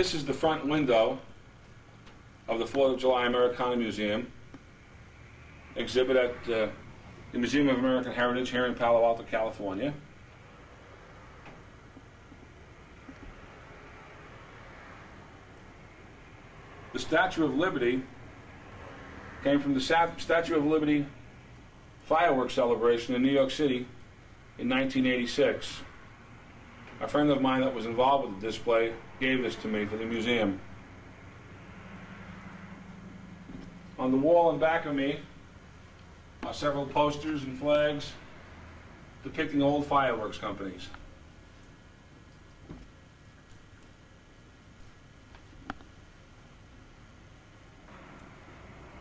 This is the front window of the 4th of July Americana Museum exhibit at the Museum of American Heritage here in Palo Alto, California. The Statue of Liberty came from the Statue of Liberty fireworks celebration in New York City in 1986. A friend of mine that was involved with the display gave this to me for the museum. On the wall in back of me are several posters and flags depicting old fireworks companies.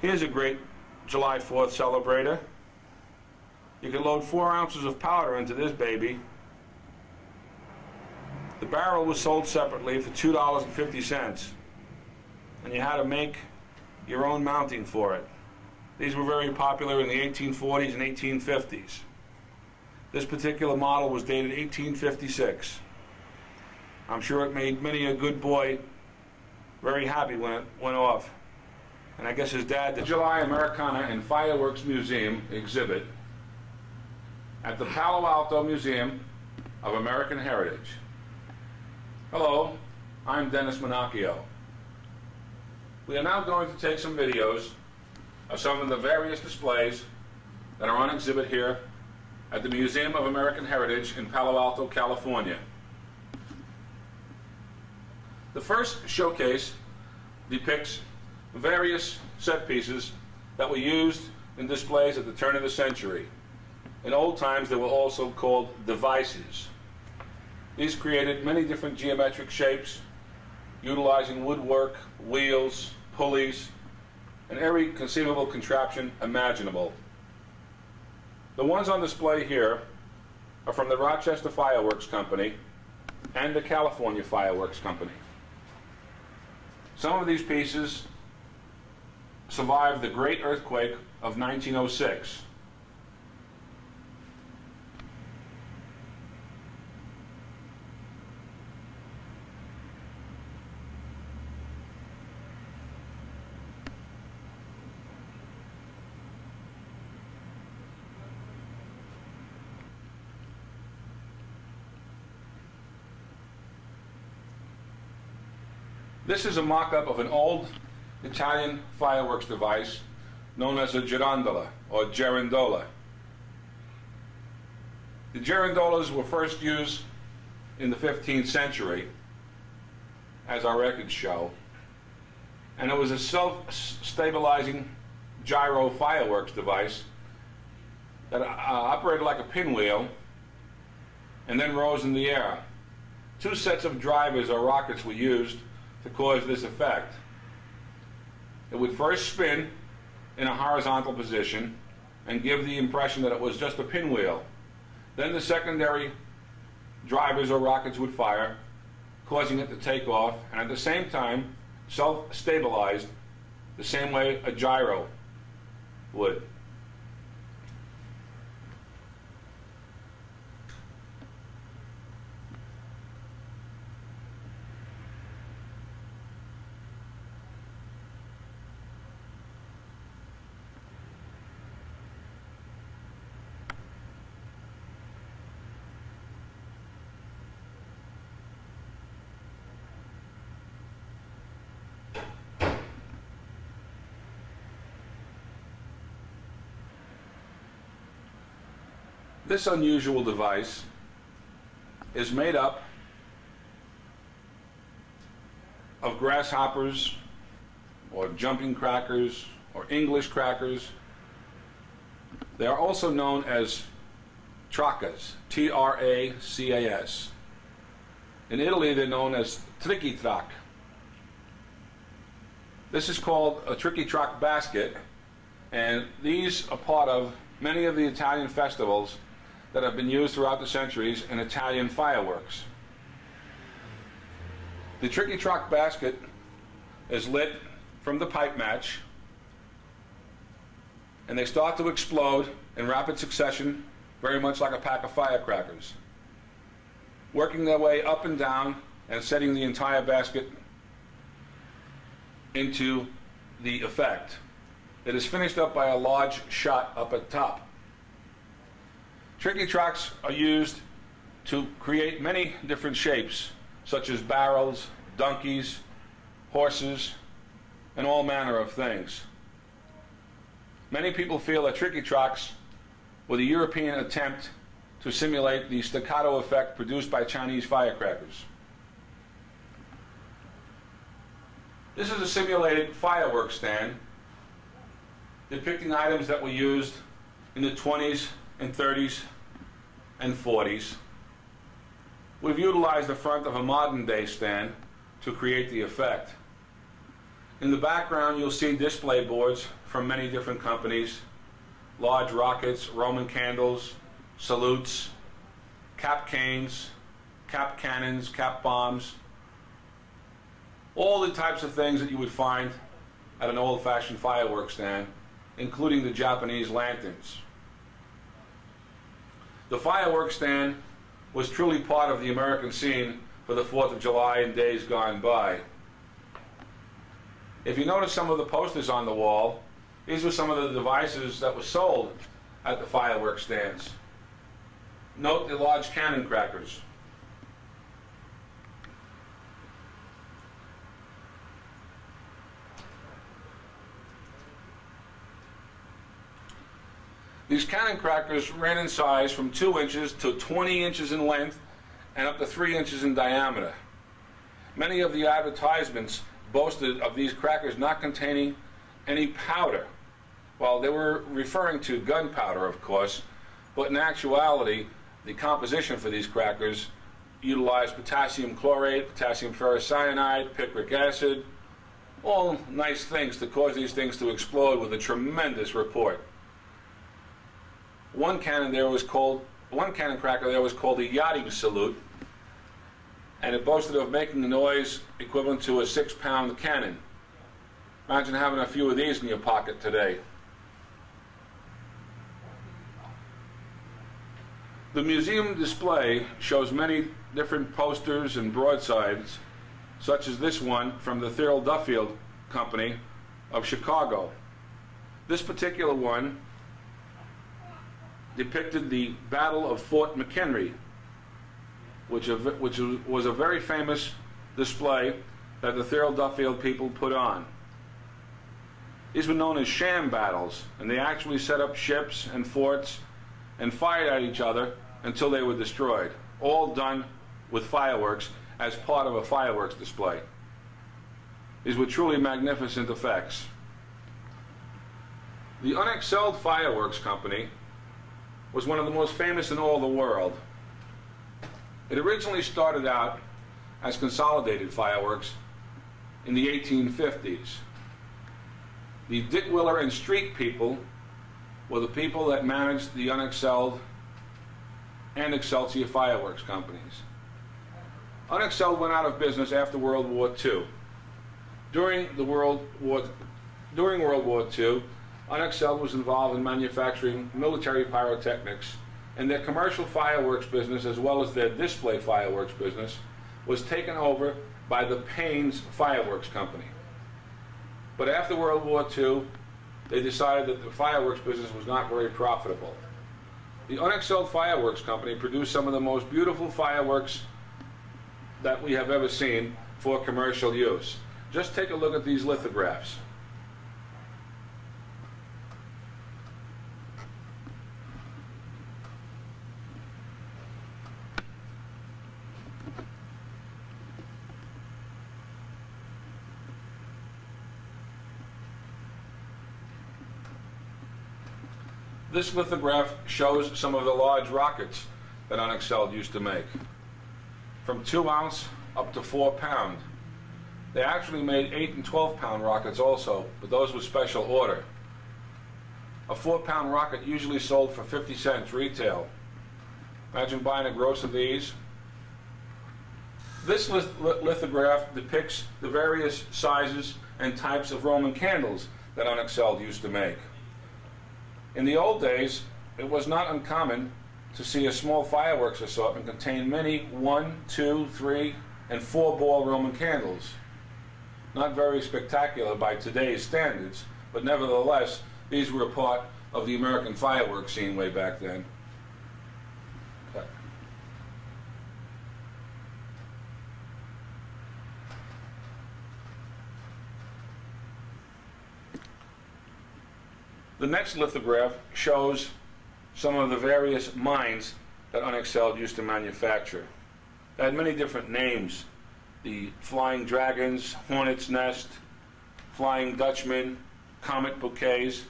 Here's a great July 4th celebrator. You can load 4 ounces of powder into this baby. The barrel was sold separately for $2.50, and you had to make your own mounting for it. These were very popular in the 1840s and 1850s. This particular model was dated 1856. I'm sure it made many a good boy very happy when it went off. And I guess his dad did. The July Americana and Fireworks Museum exhibit at the Palo Alto Museum of American Heritage. Hello, I'm Dennis Monacchio. We are now going to take some videos of some of the various displays that are on exhibit here at the Museum of American Heritage in Palo Alto, California. The first showcase depicts various set pieces that were used in displays at the turn of the century. In old times, they were also called devices. These created many different geometric shapes, utilizing woodwork, wheels, pulleys, and every conceivable contraption imaginable. The ones on display here are from the Rochester Fireworks Company and the California Fireworks Company. Some of these pieces survived the Great Earthquake of 1906. This is a mock-up of an old Italian fireworks device known as a girandola or girandola. The girandolas were first used in the 15th century, as our records show, and it was a self-stabilizing gyro fireworks device that operated like a pinwheel and then rose in the air. 2 sets of drivers or rockets were used to cause this effect. It would first spin in a horizontal position and give the impression that it was just a pinwheel. Then the secondary drivers or rockets would fire, causing it to take off, and at the same time self-stabilized the same way a gyro would. This unusual device is made up of grasshoppers or jumping crackers or English crackers. They are also known as tracas, T-R-A-C-A-S. In Italy, they're known as tricky track. This is called a tricky track basket, and these are part of many of the Italian festivals that have been used throughout the centuries in Italian fireworks. The tricky track basket is lit from the pipe match, and they start to explode in rapid succession, very much like a pack of firecrackers, working their way up and down and setting the entire basket into the effect. It is finished up by a large shot up at top. Tricky tracks are used to create many different shapes, such as barrels, donkeys, horses, and all manner of things. Many people feel that tricky tracks were the European attempt to simulate the staccato effect produced by Chinese firecrackers. This is a simulated fireworks stand depicting items that were used in the 20s and 30s and 40s. We've utilized the front of a modern day stand to create the effect. In the background you'll see display boards from many different companies, large rockets, Roman candles, salutes, cap canes, cap cannons, cap bombs, all the types of things that you would find at an old-fashioned fireworks stand, including the Japanese lanterns. The fireworks stand was truly part of the American scene for the 4th of July and days gone by. If you notice some of the posters on the wall, these were some of the devices that were sold at the fireworks stands. Note the large cannon crackers. These cannon crackers ran in size from 2 inches to 20 inches in length and up to 3 inches in diameter. Many of the advertisements boasted of these crackers not containing any powder. Well, they were referring to gunpowder, of course, but in actuality, the composition for these crackers utilized potassium chlorate, potassium ferrocyanide, picric acid, all nice things to cause these things to explode with a tremendous report. One cannon cracker there was called a yachting salute, and it boasted of making a noise equivalent to a 6-pound cannon. Imagine having a few of these in your pocket today. The museum display shows many different posters and broadsides, such as this one from the Thurl Duffield Company of Chicago. This particular one depicted the Battle of Fort McHenry, which was a very famous display that the Thurl Duffield people put on. These were known as sham battles, and they actually set up ships and forts and fired at each other until they were destroyed, all done with fireworks as part of a fireworks display. These were truly magnificent effects. The Unexcelled Fireworks Company was one of the most famous in all the world. It originally started out as Consolidated Fireworks in the 1850s. The Dittwiller and Street people were the people that managed the Unexcelled and Excelsior fireworks companies. Unexcelled went out of business after World War II. During World War II, Unexcelled was involved in manufacturing military pyrotechnics, and their commercial fireworks business, as well as their display fireworks business, was taken over by the Payne's Fireworks Company. But after World War II, they decided that the fireworks business was not very profitable. The Unexcelled Fireworks Company produced some of the most beautiful fireworks that we have ever seen for commercial use. Just take a look at these lithographs. This lithograph shows some of the large rockets that Unexcelled used to make, from 2 ounce up to 4 pound. They actually made 8 and 12 pound rockets also, but those were special order. A 4 pound rocket usually sold for 50 cents retail. Imagine buying a gross of these. This lithograph depicts the various sizes and types of Roman candles that Unexcelled used to make. In the old days, it was not uncommon to see a small fireworks assortment contain many 1, 2, 3, and 4 ball Roman candles. Not very spectacular by today's standards, but nevertheless, these were a part of the American fireworks scene way back then. Okay. The next lithograph shows some of the various mines that Unexcelled used to manufacture. They had many different names: the Flying Dragons, Hornet's Nest, Flying Dutchman, Comet Bouquets.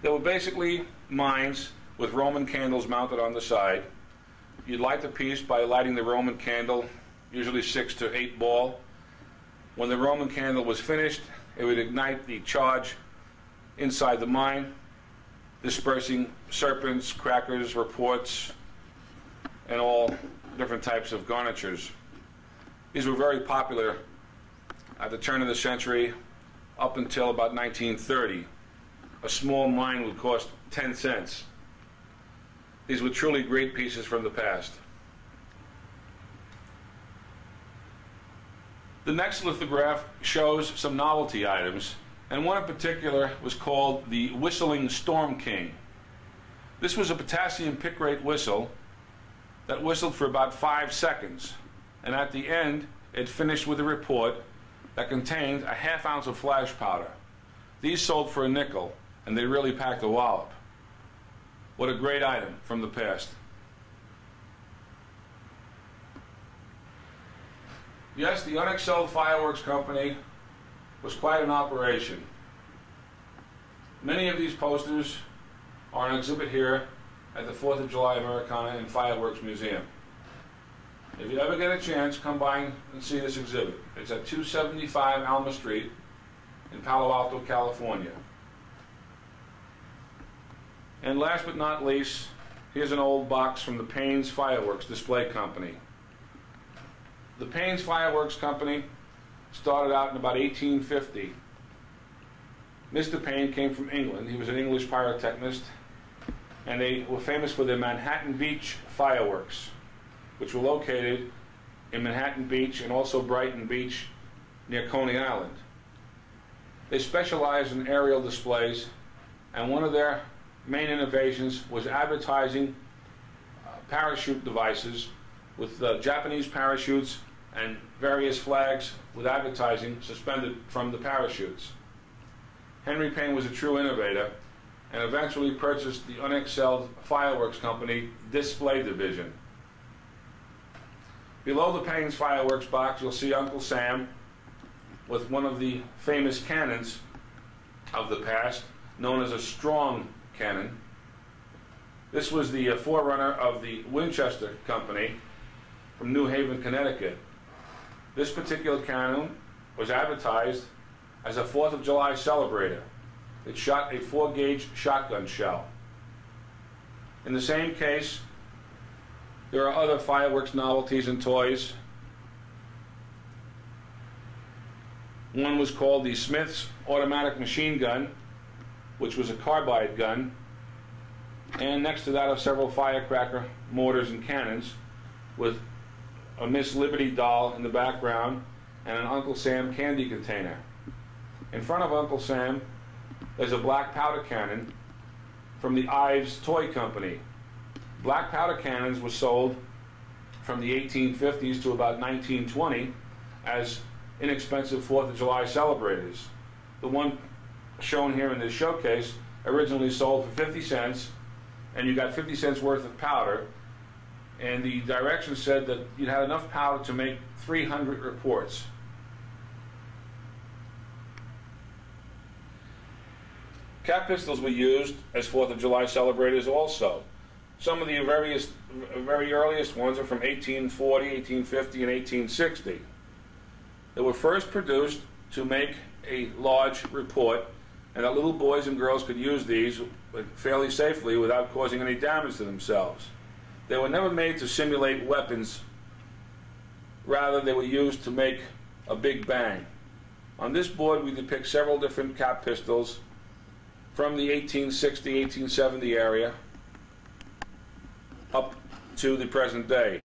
They were basically mines with Roman candles mounted on the side. You'd light the piece by lighting the Roman candle, usually 6 to 8 ball. When the Roman candle was finished, it would ignite the charge inside the mine, dispersing serpents, crackers, reports, and all different types of garnitures. These were very popular at the turn of the century up until about 1930. A small mine would cost 10 cents. These were truly great pieces from the past. The next lithograph shows some novelty items, and one in particular was called the Whistling Storm King. This was a potassium picrate whistle that whistled for about 5 seconds, and at the end it finished with a report that contained a ½ ounce of flash powder. These sold for a nickel, and they really packed a wallop. What a great item from the past. Yes, the Unexcelled Fireworks Company was quite an operation. Many of these posters are on exhibit here at the 4th of July Americana and Fireworks Museum. If you ever get a chance, come by and see this exhibit. It's at 275 Alma Street in Palo Alto, California. And last but not least, here's an old box from the Payne's Fireworks Display Company. The Payne's Fireworks Company started out in about 1850. Mr. Payne came from England. He was an English pyrotechnist, and they were famous for their Manhattan Beach fireworks, which were located in Manhattan Beach and also Brighton Beach near Coney Island. They specialized in aerial displays, and one of their main innovations was advertising parachute devices with Japanese parachutes and various flags with advertising suspended from the parachutes. Henry Payne was a true innovator and eventually purchased the Unexcelled Fireworks Company display division. Below the Payne's Fireworks box, you'll see Uncle Sam with one of the famous cannons of the past, known as a strong cannon. This was the forerunner of the Winchester Company from New Haven, Connecticut. This particular cannon was advertised as a 4th of July Celebrator. It shot a 4-gauge shotgun shell. In the same case, there are other fireworks novelties and toys. One was called the Smith's automatic machine gun, which was a carbide gun. And next to that are several firecracker mortars and cannons with a Miss Liberty doll in the background and an Uncle Sam candy container. In front of Uncle Sam, there's a black powder cannon from the Ives Toy Company. Black powder cannons were sold from the 1850s to about 1920 as inexpensive 4th of July celebrators. The one shown here in this showcase originally sold for 50 cents, and you got 50 cents worth of powder, and the directions said that you'd had enough powder to make 300 reports. Cap pistols were used as 4th of July celebrators also. Some of the very earliest ones are from 1840, 1850, and 1860. They were first produced to make a large report, and that little boys and girls could use these fairly safely without causing any damage to themselves. They were never made to simulate weapons. Rather, they were used to make a big bang. On this board, we depict several different cap pistols from the 1860, 1870 area up to the present day.